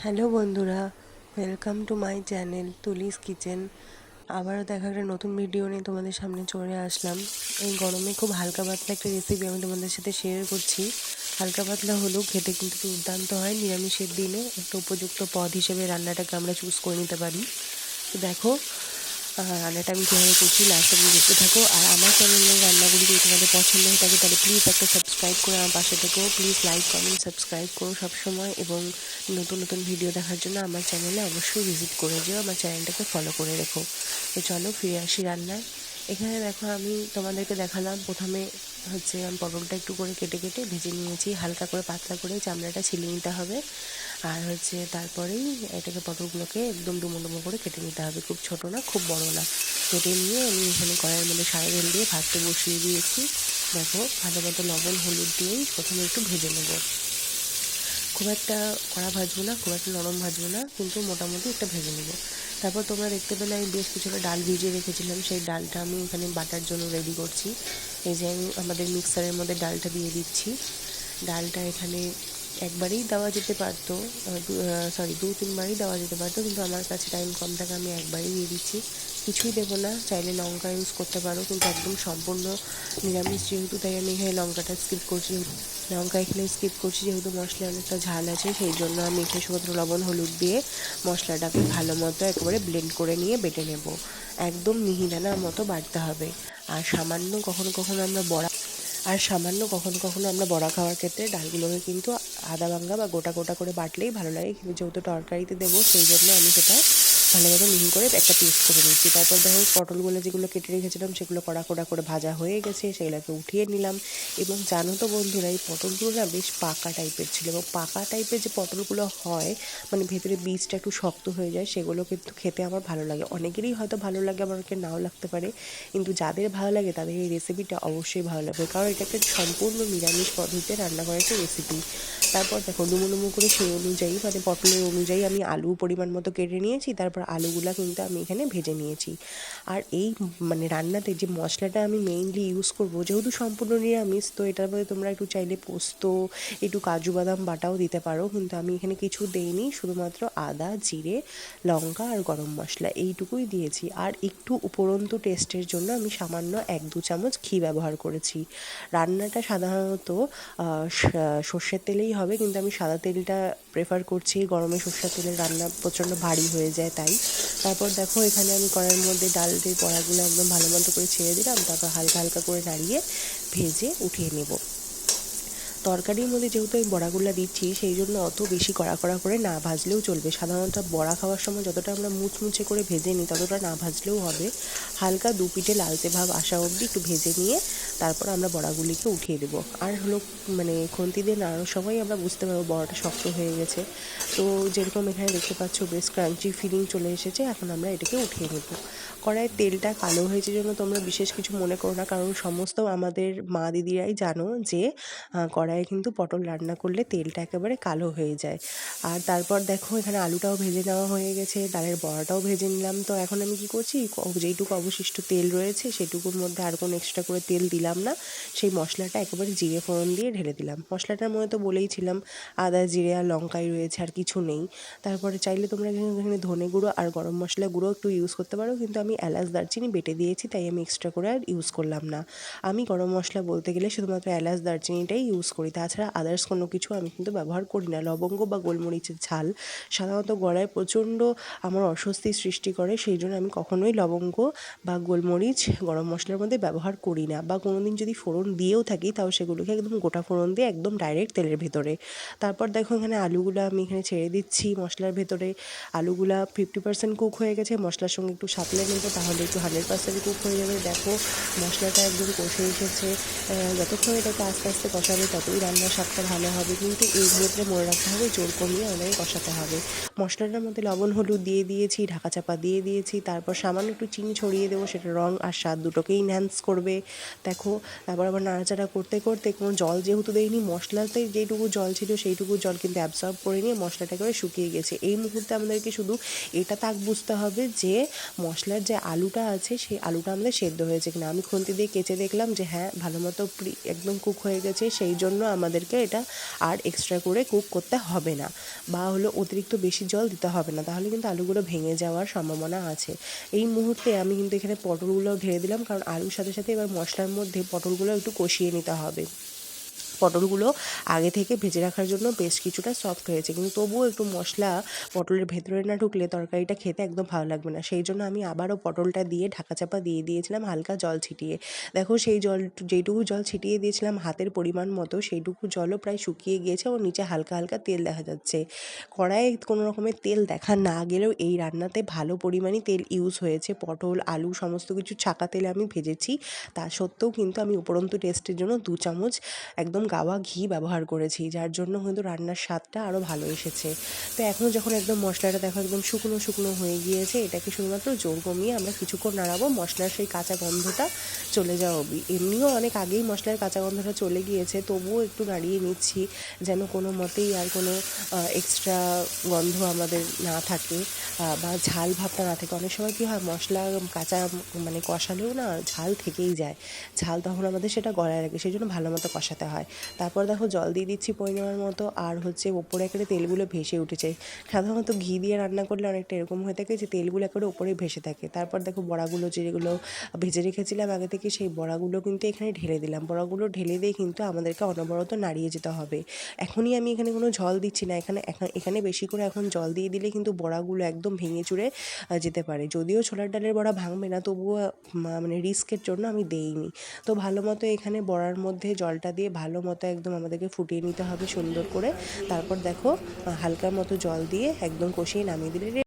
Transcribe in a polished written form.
Hello বন্ধুরা, welcome to my channel Tuli's kitchen. আবারও দেখা একটা নতুন ভিডিও নিয়ে তোমাদের সামনে চলে আসলাম। এই গরমে খুব হালকা পাতলা একটা রেসিপি আমি তোমাদের সাথে শেয়ার করছি। হালকা পাতলা হলেও খেতে কিন্তু দুর্দান্ত হয়। নিরামিষের দিনে একটা উপযুক্ত পদ হিসেবে রান্নাটাকে আমরা চুজ করে নিতে পারি। তো দেখো রান্নাটা আমি কীভাবে করছি, লাস্ট অব্দি দেখতে থাকো। আর আমার চ্যানেলের রান্নাগুলি যদি তোমাদের পছন্দ হয়ে থাকে তাহলে প্লিজ একটা সাবস্ক্রাইব করে আমার পাশে থেকো। প্লিজ লাইক কমেন্ট সাবস্ক্রাইব করো সবসময়, এবং নতুন নতুন ভিডিও দেখার জন্য আমার চ্যানেলে অবশ্যই ভিজিট করে যেও, আমার চ্যানেলটাকে ফলো করে রেখো। তো চলো ফিরে আসি রান্নায়। এখানে দেখো আমি তোমাদেরকে দেখালাম প্রথমে আমি পটলটা একটু করে কেটে কেটে ভেজে নিয়েছি, হালকা করে পাতলা করে চামড়াটা ছিলে নিতে হবে। আর তারপরেই এটাকে পটলগুলোকে একদম ডুমো ডুমো করে কেটে নিতে হবে, খুব ছোট না খুব বড় না। কেটে নিয়ে আমি এখানে কড়াইয়ের মধ্যে সাদা তেল দিয়ে ভাজতে বসিয়ে দিয়েছি। দেখো ভালো মতো লবণ হলুদ দিয়েই প্রথমে একটু ভেজে নেবো। খুব একটা কড়া ভাজবো না, খুব একটা নরম ভাজবো না, কিন্তু মোটামুটি একটা ভেজে নেবো। তারপর তোমরা দেখতে পেলে আমি বেশ কিছুটা ডাল ভিজিয়ে রেখেছিলাম, সেই ডালটা আমি এখানে বাটার জন্য রেডি করছি। এই যে আমি আমাদের মিক্সারের মধ্যে ডালটা দিয়ে দিচ্ছি। ডালটা এখানে একবারেই দেওয়া যেতে পারতো, দু তিনবারই দেওয়া যেতে পারতো, কিন্তু আমার কাছে টাইম কম থাকে আমি একবারই দিয়ে দিচ্ছি। কিছুই দেবো না, চাইলে লঙ্কা ইউজ করতে পারো, কিন্তু একদম সম্পূর্ণ নিরামিষ যেহেতু তাই আমি এখানে লঙ্কাটা স্কিপ করছি। লঙ্কা এখানে স্কিপ করছি যেহেতু মশলায় অনেকটা ঝাল আছে, সেই জন্য আমি এখানে শুধুমাত্র লবণ হলুদ দিয়ে মশলাটাকে ভালো মতো একেবারে ব্লেন্ড করে নিয়ে বেটে নেব। একদম মিহিদানার মতো বাটতে হবে। আর সামান্য কখনো কখনো আমরা বড়া খাওয়ার ক্ষেত্রে ডালগুলোকে কিন্তু আদা ভাঙ্গা বা গোটা গোটা করে বাটলেই ভালো লাগে, কিন্তু যেহেতু তরকারিতে দেবো সেই জন্য আমি সেটা ভালো মতো মিহি করে একটা পেস্ট করে নিচ্ছি। তারপর দেখো পটলগুলো যেগুলো কেটে রেখেছিলাম সেগুলো কড়া কড়া করে ভাজা হয়ে গেছে, সেগুলোকে উঠিয়ে নিলাম। এবং জানো তো বন্ধুরা, এই পটলগুলো না বেশ পাকা টাইপের ছিল, এবং পাকা টাইপের যে পটলগুলো হয় মানে ভেতরে বীজটা একটু শক্ত হয়ে যায়, সেগুলো কিন্তু খেতে আমার ভালো লাগে। অনেকেরই হয়তো ভালো লাগে, আবার অনেকের নাও লাগতে পারে, কিন্তু যাদের ভালো লাগে তাদের এই রেসিপিটা অবশ্যই ভালো লাগবে, কারণ এটা একটা সম্পূর্ণ নিরামিষ পদ্ধতিতে রান্না করা একটা রেসিপি। তারপর দেখো ডুমো ডুমো করে সেই অনুযায়ী মানে পটলের অনুযায়ী আমি আলু পরিমাণ মতো কেটে নিয়েছি। তারপর আলুগুলা কিন্তু আমি এখানে ভেজে নিয়েছি। আর এই মানে রান্নাতে যে মশলাটা আমি মেইনলি ইউজ করব, যেহেতু সম্পূর্ণ নিরামিষ, তো এটার মধ্যে তোমরা একটু চাইলে পোস্ত, একটু কাজু বাদাম বাটাও দিতে পারো, কিন্তু আমি এখানে কিছু দেইনি, শুধুমাত্র আদা জিরে লঙ্কা আর গরম মশলা এইটুকুই দিয়েছি। আর একটু উপরন্তু টেস্টের জন্য আমি সামান্য 1-2 চামচ ঘি ব্যবহার করেছি। রান্নাটা সাধারণত সর্ষের তেলেই হবে, কিন্তু আমি সাদা তেলটা প্রেফার করছি, গরমে সর্ষের তেলের রান্না প্রচণ্ড ভারী হয়ে যায় তাই। তারপর দেখো এখানে আমি কড়াইয়ের মধ্যে ডালের বড়াগুলো একদম ভালো মতো করে ছেড়ে দিলাম, তারপর হালকা হালকা করে নাড়িয়ে ভেজে উঠিয়ে নেব। তরকারির মধ্যে যেহেতু আমি বড়াগুলো দিচ্ছি সেই জন্য অত বেশি কড়া কড়া করে না ভাজলেও চলবে। সাধারণত বড়া খাওয়ার সময় যতটা আমরা মুচমুচে করে ভেজে নিই ততটা না ভাজলেও হবে। হালকা দু পিঠে লালচে ভাব আসা অবধি একটু ভেজে নিয়ে তারপর আমরা বড়াগুলিকে উঠিয়ে দেবো। আর মানে খুন্তি দিয়ে নাড়ানোর সময় আমরা বুঝতে পারবো বড়াটা শক্ত হয়ে গেছে। তো যেরকম এখানে দেখতে পাচ্ছ বেশ ক্রাঞ্চি ফিলিং চলে এসেছে, এখন আমরা এটাকে উঠিয়ে নেব। কড়াইয়ের তেলটা কালো হয়েছে জন্য তোমরা বিশেষ কিছু মনে করো না, কারণ সমস্ত আমাদের মা দিদিরাই জানো যে কড়াইয়ে কিন্তু পটল রান্না করলে তেলটা একেবারে কালো হয়ে যায়। আর তারপর দেখো এখানে আলুটাও ভেজে নেওয়া হয়ে গেছে, ডালের বড়াটাও ভেজে নিলাম। তো এখন আমি কি করছি, যেইটুকু অবশিষ্ট তেল রয়েছে সেটুকুর মধ্যে আর কোনো এক্সট্রা করে তেল দিলাম না, সেই মশলাটা একেবারে জিরে ফোড়ন দিয়ে ঢেলে দিলাম। মশলাটার মধ্যে তো বলেইছিলাম আদা জিরে আর লঙ্কাই রয়েছে, আর কিছু নেই। তারপরে চাইলে তোমরা এখানে ধনে গুঁড়ো আর গরম মশলা গুঁড়ো একটু ইউজ করতে পারো, কিন্তু আমি এলাচ দারচিনি বেটে দিয়েছি তাই আমি এক্সট্রা করে আর ইউজ করলাম না। আমি গরম মশলা বলতে গেলে শুধুমাত্র এলাচ দারচিনিটাই ইউজ করি, তাছাড়া আদার্স কোনো কিছু আমি কিন্তু ব্যবহার করি না। লবঙ্গ বা গোলমরিচের ঝাল সাধারণত গলায় প্রচণ্ড আমার অস্বস্তির সৃষ্টি করে, সেই জন্য আমি কখনোই লবঙ্গ বা গোলমরিচ গরম মশলার মধ্যে ব্যবহার করি না, বা কোনো দিন যদি ফোড়ন দিয়েও থাকি তাও সেগুলোকে একদম গোটা ফোড়ন দিয়ে একদম ডাইরেক্ট তেলের ভেতরে। তারপর দেখো এখানে আলুগুলো আমি এখানে ছেড়ে দিচ্ছি মশলার ভেতরে। আলুগুলা 50% কুক হয়ে গেছে, মশলার সঙ্গে একটু সাঁতলে নেব, তাহলে একটু 100% কুক হয়ে যাবে। দেখো মশলাটা একদম কষে এসেছে। যতক্ষণ এটাকে আস্তে আস্তে কষাবে ততই রান্নার স্বাদটা ভালো হবে, কিন্তু এর ক্ষেত্রে মনে রাখতে হবে জোর কমিয়ে আমাদেরকে কষাতে হবে। মশলাটার মধ্যে লবণ হলুদ দিয়ে দিয়েছি, ঢাকা চাপা দিয়ে দিয়েছি, তারপর সামান্য একটু চিনি ছড়িয়ে দেবো, সেটা রং আর স্বাদ দুটোকেই এনহ্যান্স করবে। দেখো দেখো তারপর আবার নাড়াচাড়া করতে করতে কোনো জল যেহেতু দেইনি, মশলাতে যেটুকু জল ছিল সেইটুকু জল কিন্তু অ্যাবসর্ব করে নিয়ে মশলাটা করে শুকিয়ে গেছে। এই মুহূর্তে আমাদেরকে শুধু এটা তাক বুঝতে হবে যে মশলার যে আলুটা আছে সেই আলুটা আমাদের সেদ্ধ হয়েছে কিনা। আমি খুন্তি দিয়ে কেচে দেখলাম যে হ্যাঁ ভালো মতো একদম কুক হয়ে গেছে, সেই জন্য আমাদেরকে এটা আর এক্সট্রা করে কুক করতে হবে না, বা হলো অতিরিক্ত বেশি জল দিতে হবে না, তাহলে কিন্তু আলুগুলো ভেঙে যাওয়ার সম্ভাবনা আছে। এই মুহূর্তে আমি কিন্তু এখানে পটলগুলোও ঢেলে দিলাম, কারণ আলুর সাথে সাথে এবার মশলার মধ্যে পটলগুলো একটু কষিয়ে নিতে হবে। পটলগুলো আগে থেকে ভেজে রাখার জন্য বেশ কিছুটা সফট হয়েছে, কিন্তু তবুও একটু মশলা পটলের ভেতরে না ঢুকলে তরকারিটা খেতে একদম ভালো লাগবে না। সেই জন্য আমি আবারও পটলটা দিয়ে ঢাকা চাপা দিয়ে দিয়েছিলাম হালকা জল ছিটিয়ে। দেখো সেই জল, যেইটুকু জল ছিটিয়ে দিয়েছিলাম হাতের পরিমাণ মতো, সেইটুকু জলও প্রায় শুকিয়ে গিয়েছে ও নিচে হালকা হালকা তেল দেখা যাচ্ছে। কড়াইয়ে কোনো রকমের তেল দেখা না গেলেও এই রান্নাতে ভালো পরিমাণে তেল ইউজ হয়েছে। পটল আলু সমস্ত কিছু ছাকা তেলে আমি ভেজেছি, তা সত্ত্বেও কিন্তু আমি উপরন্তু টেস্টের জন্য 2 চামচ একদম গাওয়া ঘি ব্যবহার করেছি, যার জন্য কিন্তু রান্নার স্বাদটা আরও ভালো এসেছে। তো এখন যখন একদম মশলাটা দেখো একদম শুকনো শুকনো হয়ে গিয়েছে, এটাকে শুধুমাত্র জোর কমিয়ে আমরা কিছুক্ষণ নাড়াবো, মশলার সেই কাঁচা গন্ধটা চলে যাওয়া অবধি। এমনিও অনেক আগেই মশলার কাঁচা গন্ধটা চলে গিয়েছে, তবুও একটু নাড়িয়ে নিচ্ছি যেন কোনো মতেই আর কোনো এক্সট্রা গন্ধ আমাদের না থাকে, বা ঝাল ভাবটা না থাকে। অনেক সময় কী হয়, মশলা কাঁচা মানে কষালেও না ঝাল থেকেই যায়, ঝাল তখন আমাদের সেটা গলায় লাগে, সেই জন্য ভালো মতো কষাতে হয়। তারপর দেখো জল দিয়ে দিচ্ছি পরিমাণ মতো, আর হচ্ছে ওপরে একেবারে তেলগুলো ভেসে উঠেছে। সাধারণত ঘি দিয়ে রান্না করলে অনেকটা এরকম হয়ে থাকে যে তেলগুলো একেবারে ওপরে ভেসে থাকে। তারপর দেখো বড়াগুলো যেগুলো ভেজে রেখেছিলাম আগে থেকে, সেই বড়াগুলো কিন্তু এখানে ঢেলে দিলাম। বড়াগুলো ঢেলে দিয়ে কিন্তু আমাদেরকে অনবরত নাড়িয়ে যেতে হবে। এখনই আমি এখানে কোনো জল দিচ্ছি না, এখানে বেশি করে এখন জল দিয়ে দিলে কিন্তু বড়াগুলো একদম ভেঙে চুরে যেতে পারে। যদিও ছোলার ডালের বড়া ভাঙবে না, তবুও মানে রিস্কের জন্য আমি দেইনি। তো ভালো মতো এখানে বড়ার মধ্যে জলটা দিয়ে ভালো মতো একদম আমাদেরকে ফুটিয়ে নিতে হবে সুন্দর করে। তারপর দেখো হালকা মতো জল দিয়ে একদম কষিয়ে নামিয়ে দিলে